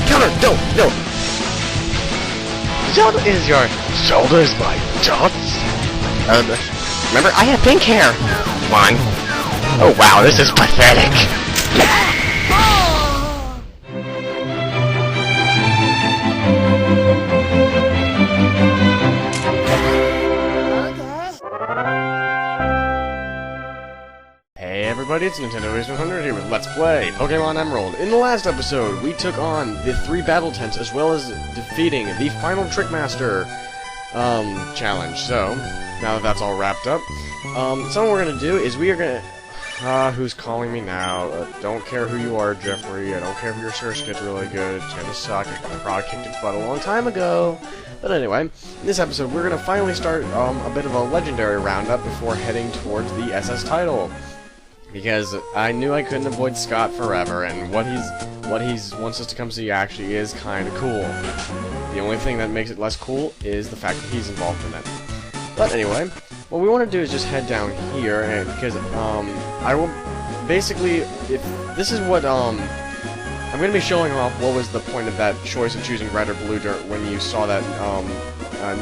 counter, no. What is your shoulders my dots? Remember, I have pink hair. Come on. Oh wow, this is pathetic. Hey everybody, it's Nintendo Race 100 here with Let's Play Pokemon Emerald. In the last episode, we took on the 3 battle tents as well as defeating the final Trickmaster challenge. So, now that that's all wrapped up, something we're gonna do is we are gonna... who's calling me now? Don't care who you are, Jeffrey. I don't care if your search gets really good. It's gonna suck. I probably kicked its butt a long time ago. But anyway, in this episode, we're gonna finally start a bit of a legendary roundup before heading towards the SS title. Because I knew I couldn't avoid Scott forever, and what he's wants us to come see actually is kind of cool. The only thing that makes it less cool is the fact that he's involved in it. But anyway, what we want to do is just head down here, and because I will basically, if this is what I'm going to be showing off what was the point of that choice of choosing red or blue when you saw that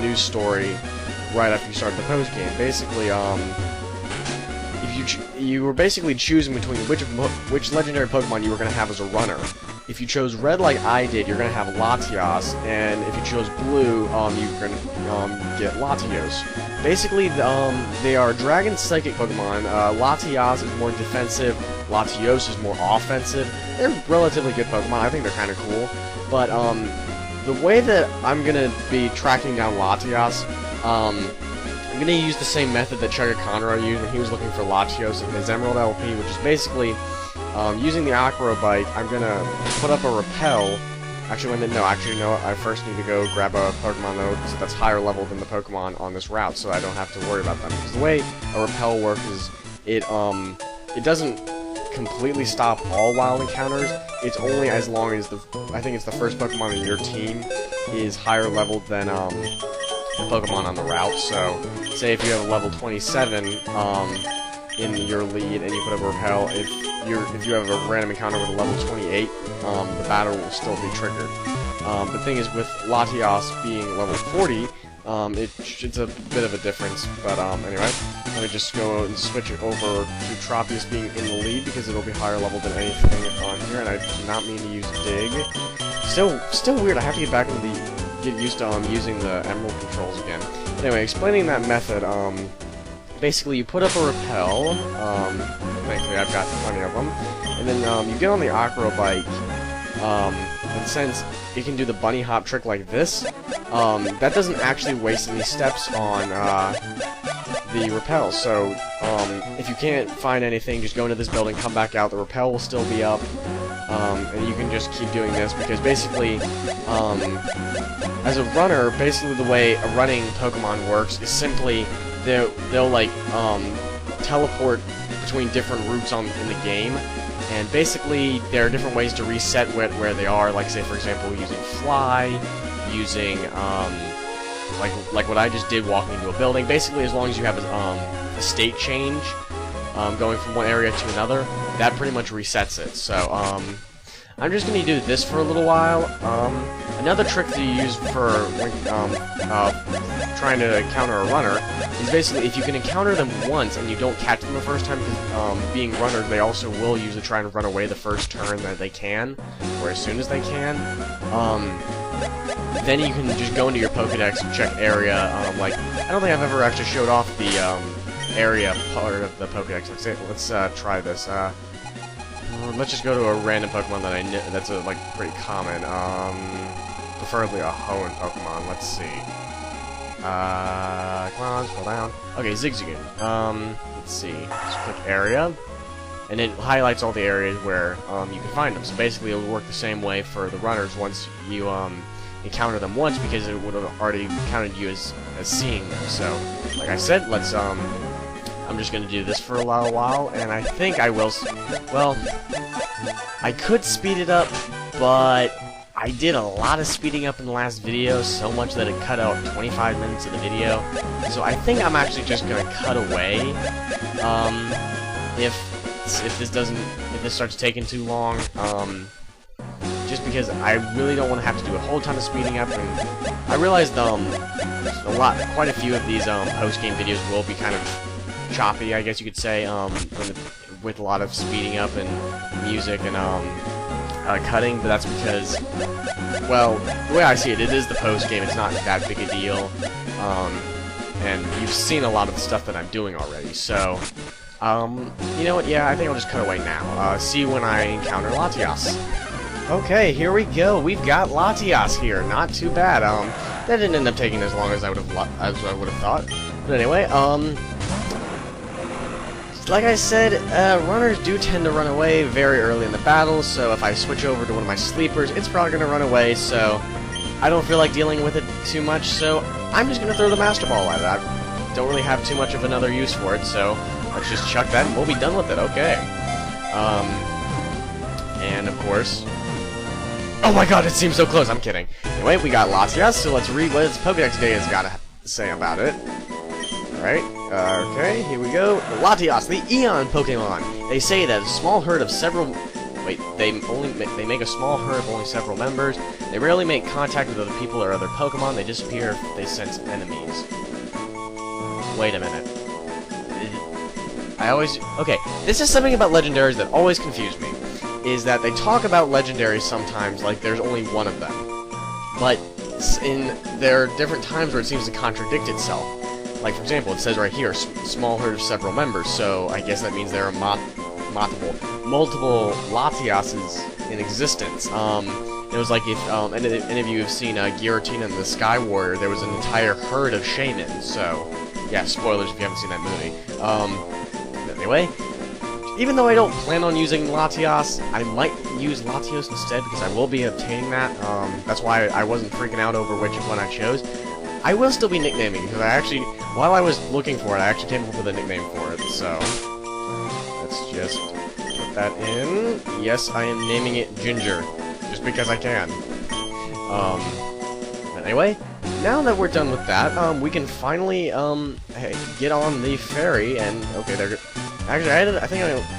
news story right after you started the post game. Basically, you were basically choosing between which legendary Pokemon you were going to have as a runner. If you chose red like I did, you're going to have Latias, and if you chose blue, you're going to get Latios. Basically, they are Dragon Psychic Pokemon. Latias is more defensive, Latios is more offensive. They're relatively good Pokemon. I think they're kind of cool. But the way that I'm going to be tracking down Latias, I'm going to use the same method that Chugga Conroy used when he was looking for Latios in his Emerald LP, which is basically using the Acrobite. I'm going to put up a Repel. Actually, no, I first need to go grab a Pokemon though that's higher level than the Pokemon on this route, so I don't have to worry about them. Because the way a Repel works is it doesn't completely stop all wild encounters. It's only as long as I think it's the first Pokemon in your team is higher level than Pokemon on the route. So, say if you have a level 27 in your lead and you put up a Repel, if you have a random encounter with a level 28, the battle will still be triggered. The thing is, with Latias being level 40, it's a bit of a difference. But anyway, let me just go and switch it over to Tropius being in the lead because it'll be higher level than anything on here, and I do not mean to use Dig. Still weird. I have to get back into get used to using the Emerald controls again. Anyway, explaining that method, basically you put up a Repel, thankfully I've got plenty of them, and then you get on the Acrobike, and since it can do the bunny hop trick like this, that doesn't actually waste any steps on the Repel. So if you can't find anything, just go into this building, come back out, the Repel will still be up, and you can just keep doing this, because basically, as a runner, basically the way a running Pokemon works is simply they'll like teleport between different routes in the game, and basically there are different ways to reset where they are. Like, say for example, using Fly, using like what I just did, walking into a building. Basically, as long as you have a state change going from one area to another, that pretty much resets it. So I'm just going to do this for a little while. Another trick that you use for trying to encounter a runner is basically if you can encounter them once and you don't catch them the first time, because being runners, they also will usually try and run away the first turn that they can, or as soon as they can. Then you can just go into your Pokedex and check area. Like, I don't think I've ever actually showed off the area part of the Pokedex. Let's try this. Let's just go to a random Pokemon that I know that's like pretty common. Preferably a Hoenn Pokemon. Let's see. Come on, scroll down. Okay, Zigzagoon. Let's see. Just click area, and it highlights all the areas where you can find them. So basically, it will work the same way for the runners once you encounter them once, because it would have already counted you as seeing them. So, like I said, let's I'm just gonna do this for a little while, and I think I will. Well, I could speed it up, but I did a lot of speeding up in the last video, so much that it cut out 25 minutes of the video. So I think I'm actually just gonna cut away. If this starts taking too long, just because I really don't want to have to do a whole ton of speeding up, and I realized quite a few of these post-game videos will be kind of choppy, I guess you could say, with a lot of speeding up and music and cutting, but that's because, well, the way I see it, it is the post-game, it's not that big a deal, and you've seen a lot of the stuff that I'm doing already, so, you know what, yeah, I think I'll just cut away now. See you when I encounter Latias. Okay, here we go, we've got Latias here, not too bad, that didn't end up taking as long as I would have thought, but anyway, like I said, runners do tend to run away very early in the battle, so if I switch over to one of my sleepers, it's probably going to run away, so I don't feel like dealing with it too much, so I'm just going to throw the Master Ball at it. I don't really have too much of another use for it, so let's just chuck that and we'll be done with it, okay. And of course... Oh my god, it seems so close, I'm kidding. Anyway, we got Latias, so let's read what his Pokédex today has got to say about it. Alright, okay, here we go. Latias, the Eon Pokemon. They say that a small herd of several... Wait, they make a small herd of only several members. They rarely make contact with other people or other Pokemon. They disappear if they sense enemies. Wait a minute. Okay, this is something about legendaries that always confuse me. Is that they talk about legendaries sometimes like there's only one of them. But there are different times where it seems to contradict itself. Like, for example, it says right here, small herd of several members, so I guess that means there are multiple Latiases in existence. It was like if any of you have seen Giratina and the Sky Warrior, there was an entire herd of shamans, so, yeah, spoilers if you haven't seen that movie. Anyway, even though I don't plan on using Latias, I might use Latios instead, because I will be obtaining that. That's why I wasn't freaking out over which one I chose. I will still be nicknaming, because I actually, while I was looking for it, I actually came up with a nickname for it, so let's just put that in. Yes, I am naming it Ginger, just because I can. But anyway, now that we're done with that, we can finally, get on the ferry, and, okay, they're, actually,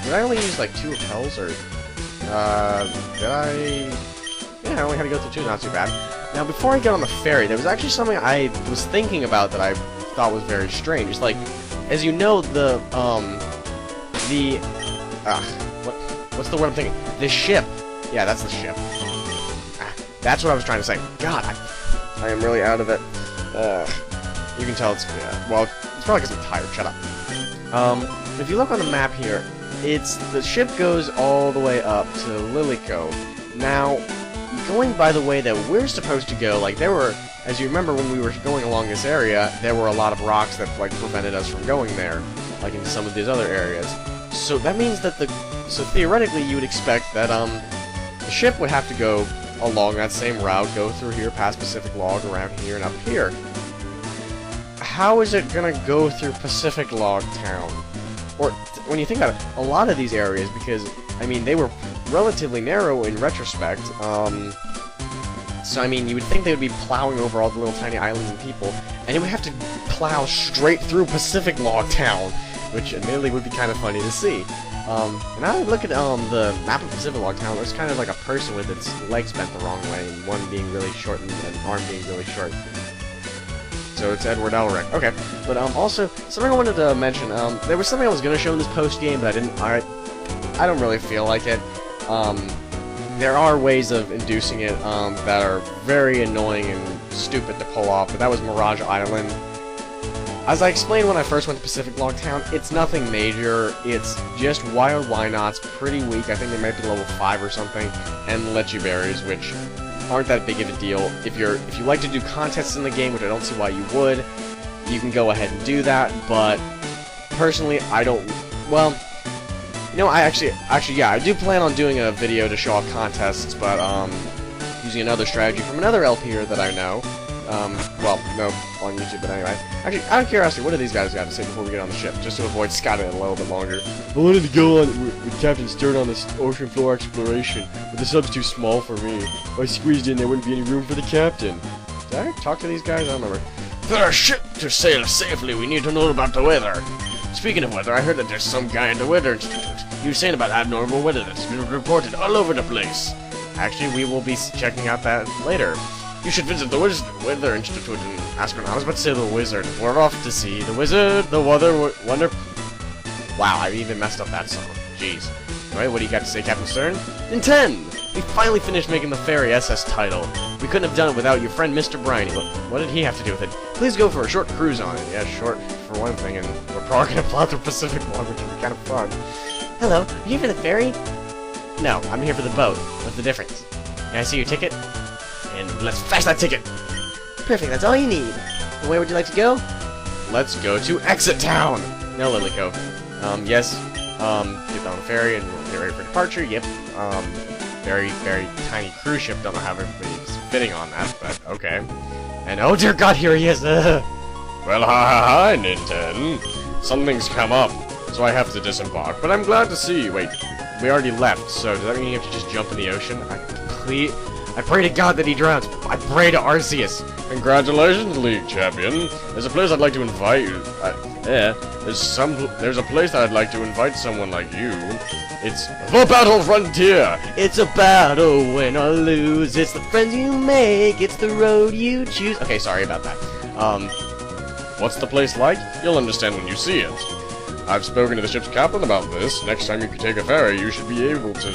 did I only use, like, 2 repels, or, did I, yeah, I only had to go through 2, not too bad. Now, before I get on the ferry, there was actually something I was thinking about that I thought was very strange. It's like, as you know, what's the word I'm thinking? The ship. Yeah, that's the ship. That's what I was trying to say. God, I am really out of it. You can tell it's, well, it's probably because I'm tired. Shut up. If you look on the map here, the ship goes all the way up to Lilycove. Now, going by the way that we're supposed to go, like, there were, as you remember when we were going along this area, there were a lot of rocks that, like, prevented us from going there, like into some of these other areas. So that means that so theoretically you would expect that, the ship would have to go along that same route, go through here, past Pacific Log, around here, and up here. How is it gonna go through Pacific Log Town? Or, when you think about it, a lot of these areas, because, I mean, they were relatively narrow in retrospect, so, I mean, you would think they would be plowing over all the little tiny islands and people, and it would have to plow straight through Pacific Log Town, which admittedly would be kind of funny to see. And I would look at, the map of Pacific Log Town, there's kind of like a person with its legs bent the wrong way, and one being really short and an arm being really short. So it's Edward Elric. Okay, but also something I wanted to mention. There was something I was going to show in this post game, but I didn't. I don't really feel like it. There are ways of inducing it that are very annoying and stupid to pull off. But that was Mirage Island. As I explained when I first went to Pacific Log Town, it's nothing major. It's just wild Wynots, pretty weak. I think they might be level 5 or something, and Lechi Berries, which aren't that big of a deal. If you like to do contests in the game, which I don't see why you would, you can go ahead and do that, but personally, I don't, well, you know, I actually, yeah, I do plan on doing a video to show off contests, but, using another strategy from another LPer that I know, well, no, on YouTube, but anyway. Actually, out of curiosity, what do these guys got to say before we get on the ship, just to avoid scouting it a little bit longer? I wanted to go on with Captain Stern on this ocean floor exploration, but the sub's too small for me. If I squeezed in, there wouldn't be any room for the captain. Did I talk to these guys? I don't remember. For our ship to sail safely, we need to know about the weather. Speaking of weather, I heard that there's some guy in the Weather Institute. He was saying about abnormal weather that's been reported all over the place. Actually, we will be checking out that later. You should visit the Weather Institute and ask around. I was about to say the wizard. We're off to see the wizard, the wonder... Wow, I even messed up that song. Jeez. Alright, what do you got to say, Captain Stern? In 10! We finally finished making the ferry SS title. We couldn't have done it without your friend Mr. Briny. What did he have to do with it? Please go for a short cruise on it. Yeah, short for one thing, and we're probably gonna plow the Pacific one, which would be kind of fun. Hello, are you here for the ferry? No, I'm here for the boat. What's the difference? Can I see your ticket? And let's flash that ticket! Perfect, that's all you need. And where would you like to go? Let's go to Exit Town! No, Lily Cove. Yes, get on the ferry and we'll get ready for departure. Yep, very, very tiny cruise ship. Don't know how everybody's fitting on that, but okay. And oh dear God, here he is! Well, hi, Ninten. Something's come up, so I have to disembark, but I'm glad to see you. Wait, we already left, so does that mean you have to just jump in the ocean? I pray to God that he drowns. I pray to Arceus. Congratulations, League Champion. There's a place I'd like to invite you. There's a place that I'd like to invite someone like you. It's the Battle Frontier. It's a battle, win or lose. It's the friends you make. It's the road you choose. Okay, sorry about that. What's the place like? You'll understand when you see it. I've spoken to the ship's captain about this. Next time you take a ferry, you should be able to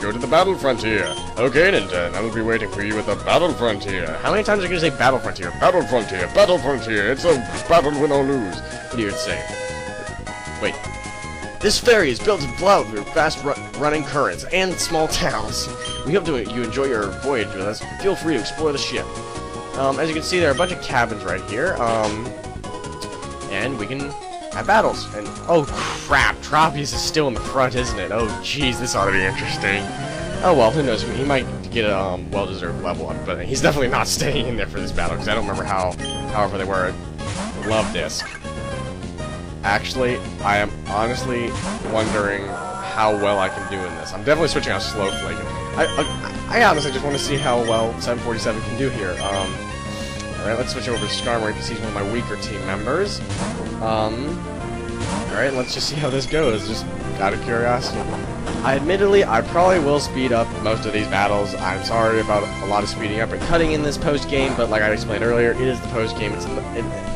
go to the Battle Frontier. Okay, Ninten, I will be waiting for you at the Battle Frontier. How many times are you going to say Battle Frontier? Battle Frontier, Battle Frontier. It's a battle win or lose. What do you say? Wait. This ferry is built to plow through fast-running currents and small towns. We hope you enjoy your voyage with us. Feel free to explore the ship. As you can see, there are a bunch of cabins right here. And we can have battles. And oh crap, Tropius is still in the front, isn't it? Oh jeez, this ought to be interesting. Oh well, who knows? He might get a well-deserved level up, but he's definitely not staying in there for this battle because I don't remember however they were. Love Disc. Actually, I am honestly wondering how well I can do in this. I'm definitely switching out Slowflake. I honestly just want to see how well 747 can do here. Alright, let's switch over to Skarmory because he's one of my weaker team members. Alright, let's just see how this goes, just out of curiosity. Admittedly, I probably will speed up most of these battles. I'm sorry about a lot of speeding up and cutting in this post-game, but like I explained earlier, it is the post-game.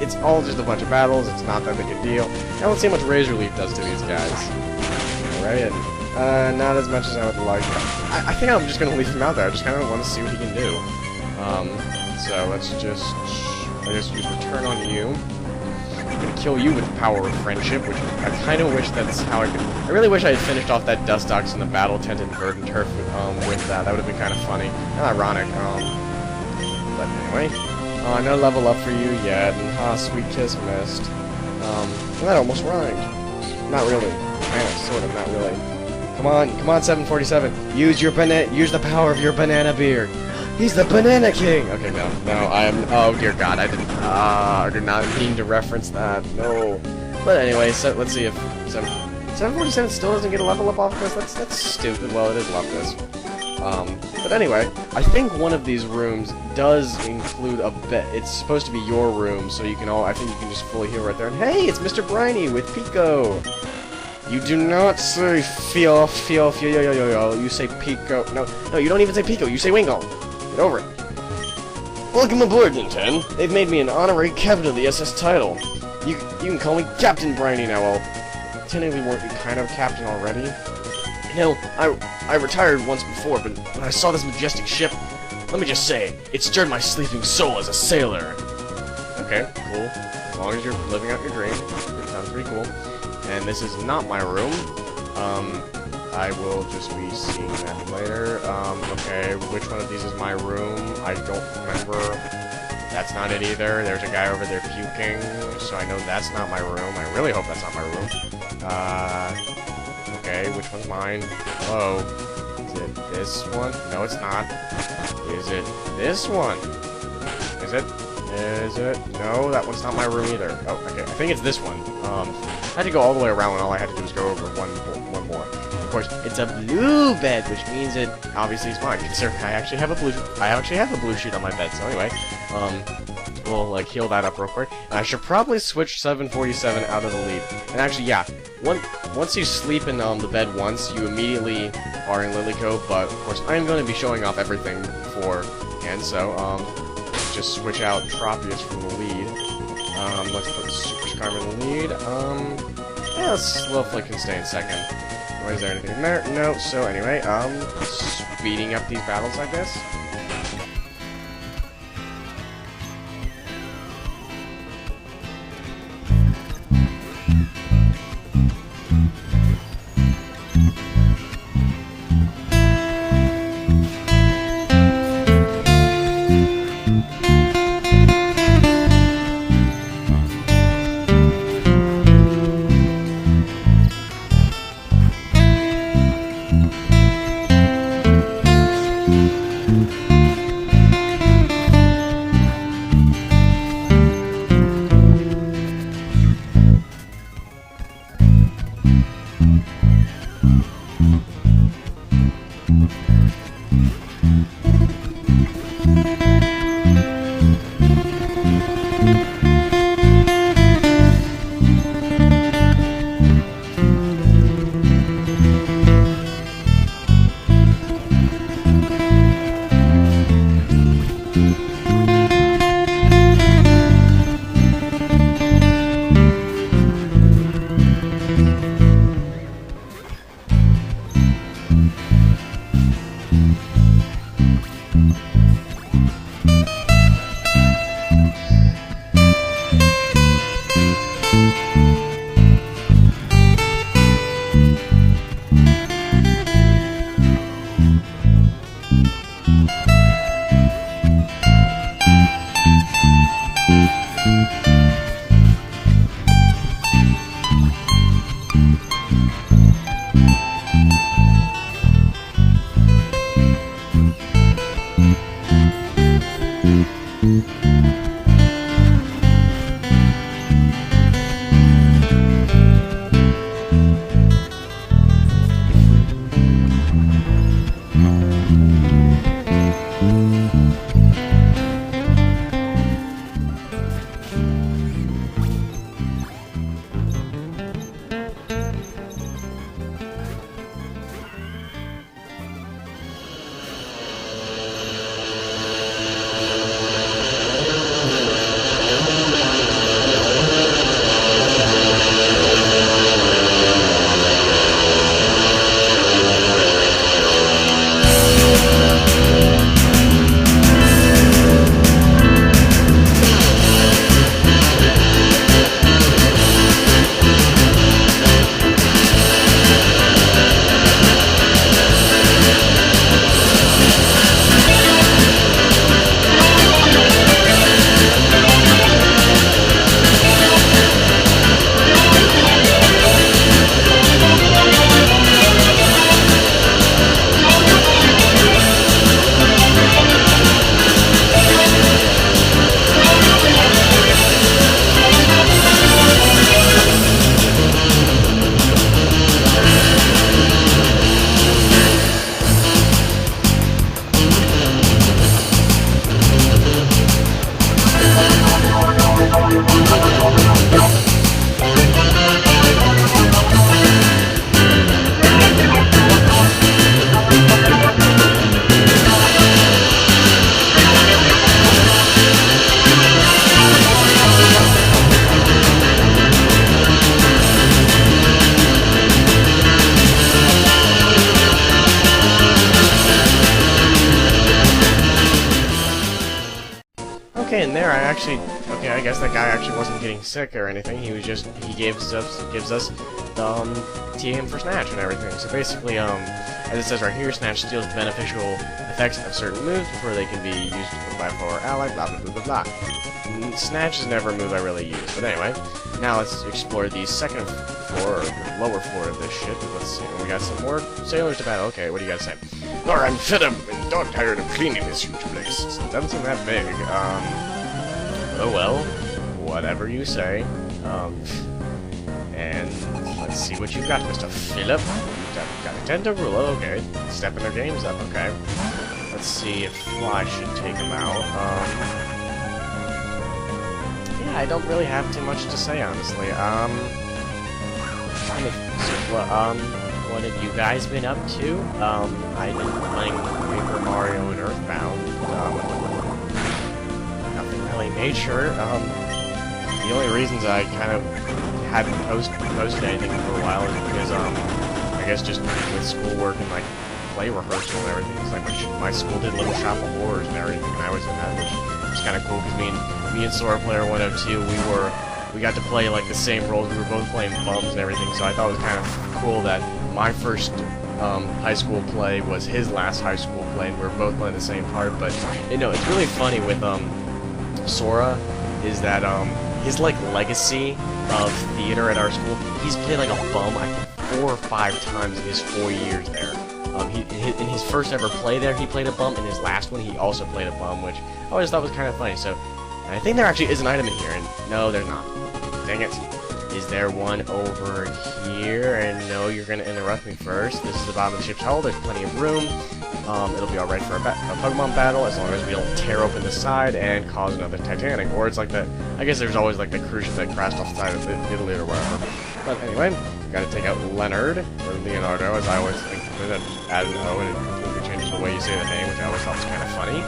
It's all just a bunch of battles. It's not that big a deal. Now let's see how much Razor Leaf does to these guys. Alright, and not as much as I would like. I think I'm just going to leave him out there. I just kind of want to see what he can do. So let's just, I guess, use Return on you. I'm gonna kill you with the power of friendship, which I kind of wish that's how I could. I really wish I had finished off that Dustox in the Battle Tent and Verdant Turf with that. That would have been kind of funny and ironic. But anyway, no level up for you yet. And sweet kiss missed. Well, that almost rhymed. Not really. Sort of. Not really. Come on, 747. Use the power of your banana beard. He's the Banana King! Okay, no, I am... Oh, dear God, I did not mean to reference that, no. But anyway, so let's see if 747 still doesn't get a level up off of this. That's stupid. Well, it is love this. But anyway, I think one of these rooms does include a bed. It's supposed to be your room, so you can I think you can just fully heal right there. And hey, it's Mr. Briny with Pico! You do not say feel, you say Pico. No, you don't even say Pico, you say Wingo. Get over it. Welcome aboard, Ninten. They've made me an honorary captain of the SS title. You can call me Captain Briny now. Well, technically, weren't you kind of captain already? You know, I retired once before, but when I saw this majestic ship, let me just say, it stirred my sleeping soul as a sailor. Okay, cool. As long as you're living out your dream, it sounds pretty cool. And this is not my room. I will just be seeing that later. Okay, which one of these is my room? I don't remember. That's not it either. There's a guy over there puking, so I know that's not my room. I really hope that's not my room. Okay, which one's mine? Hello? Is it this one? No, it's not. Is it this one? Is it? Is it? No, that one's not my room either. Oh, okay. I think it's this one. I had to go all the way around when all I had to do was go over one more. Of course, it's a blue bed, which means it obviously is mine. Considering I actually have a blue sheet on my bed. So anyway, we'll like heal that up real quick. And I should probably switch 747 out of the lead. And actually, yeah, once you sleep in the bed once, you immediately are in Lilycove. But of course, I'm going to be showing off everything beforehand, so just switch out Tropius from the lead. Let's put Super Scarm in the lead. Yeah, Slowflick can stay in second. Is there anything in there? No. So anyway, speeding up these battles, I guess. Okay, and there I guess that guy actually wasn't getting sick or anything. He gives us TM for Snatch and everything. So basically, as it says right here, Snatch steals the beneficial effects of certain moves before they can be used by a foe or ally, blah blah blah blah blah. Snatch is never a move I really use, but anyway, now let's explore the second floor, or the lower floor of this shit. Let's see, we got some more sailors to battle. Okay, what do you guys say? Or I'm fed up and dog tired of cleaning this huge place. It doesn't seem that big. Oh well, whatever you say. And let's see what you've got, Mr. Philip. Got a Tentarulo, okay. Stepping their games up, okay. Let's see if Fly should take him out. yeah, I don't really have too much to say, honestly. What have you guys been up to? I've been playing Paper Mario and Earthbound. Nothing really major. The only reasons I kind of hadn't posted anything for a while is because, I guess just with schoolwork and, like, play rehearsal and everything, it's like my school did Little Shop of Horrors and everything, and I was in that, which was kind of cool, because me and Sora Player 102, we got to play, like, the same roles. We were both playing bums and everything, so I thought it was kind of cool that my first high school play was his last high school play, and we were both playing the same part. But, you know, it's really funny with Sora, is that his, like, legacy of theater at our school, he's played, like, a bum, I think, 4 or 5 times in his 4 years there. In his first ever play there, he played a bum. In his last one, he also played a bum, which I always thought was kind of funny. So, I think there actually is an item in here, and no, there's not. Dang it. Is there one over here? And no, you're going to interrupt me first. This is the bottom of the ship's hull. There's plenty of room. It'll be alright for a Pokemon battle, as long as we don't tear open the side and cause another Titanic. Or it's like that. I guess there's always like the cruise ship that crashed off the side of Italy or whatever. But anyway, gotta take out Leonard, or Leonardo, as I always think. That just add an O and it completely changes the way you say the name, which I always thought was kind of funny.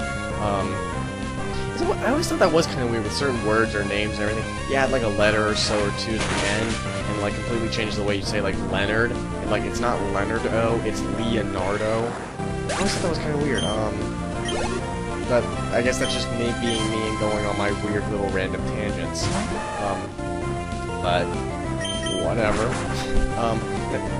I always thought that was kind of weird with certain words or names and everything. You add like a letter or so or two to the end, and like completely changes the way you say like Leonard, and like it's not Leonardo, it's Leonardo. I always thought that was kind of weird. But I guess that's just me being me and going on my weird little random tangents. But whatever.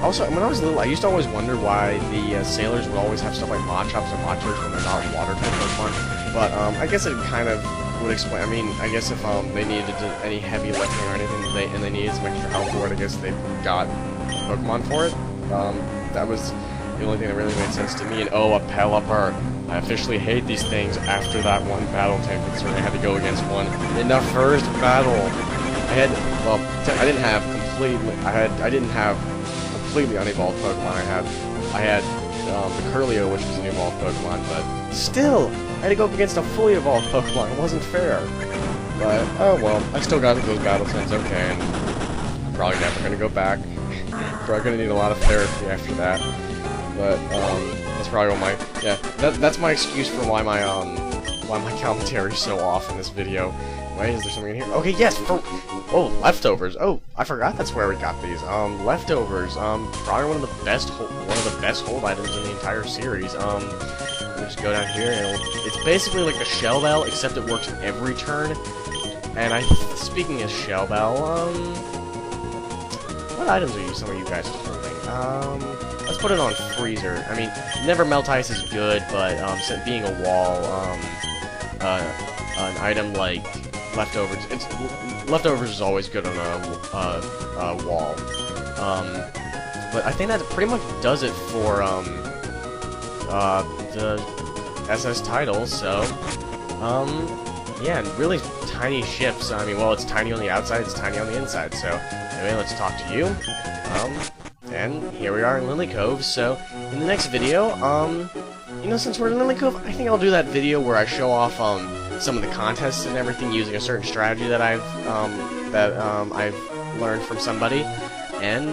Also, when I was little, I used to always wonder why the sailors would always have stuff like Machops and Machos when they're not water-type Pokemon. But I guess it kind of would explain. I mean, I guess if they needed any heavy lifting or anything, and they needed some extra help for it, I guess they got Pokemon for it. That was the only thing that really made sense to me. And oh, a Pelipper. I officially hate these things after that one battle tank concern. I had to go against one in the first battle. I didn't have completely unevolved Pokemon. I had the Curlio, which was an evolved Pokemon, but still, I had to go up against a fully evolved Pokemon. It wasn't fair. But, oh well, I still got those battle tanks okay, and I'm probably never going to go back. Probably going to need a lot of therapy after that. But, that's probably what that's my excuse for why my commentary is so off in this video. Wait, is there something in here? Okay, yes, oh, leftovers. Oh, I forgot that's where we got these. Leftovers. Probably one of the best hold items in the entire series. We'll just go down here, and it's basically like the Shell Bell, except it works every turn. And speaking of Shell Bell, what items are some of you guys holding? Let's put it on Freezer. I mean, Never Melt Ice is good, but being a wall, an item like Leftovers. Leftovers is always good on a wall. But I think that pretty much does it for the SS titles. So yeah, and really tiny ships. I mean, well, it's tiny on the outside, it's tiny on the inside. So anyway, let's talk to you. And here we are in Lily Cove. So in the next video, you know, since we're in Lily Cove, I think I'll do that video where I show off some of the contests and everything using a certain strategy that I've learned from somebody. And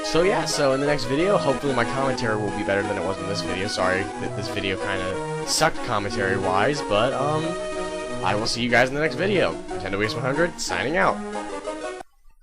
so yeah, so in the next video, hopefully my commentary will be better than it was in this video. Sorry that this video kind of sucked commentary-wise, but I will see you guys in the next video. Nintendo Waste 100 signing out.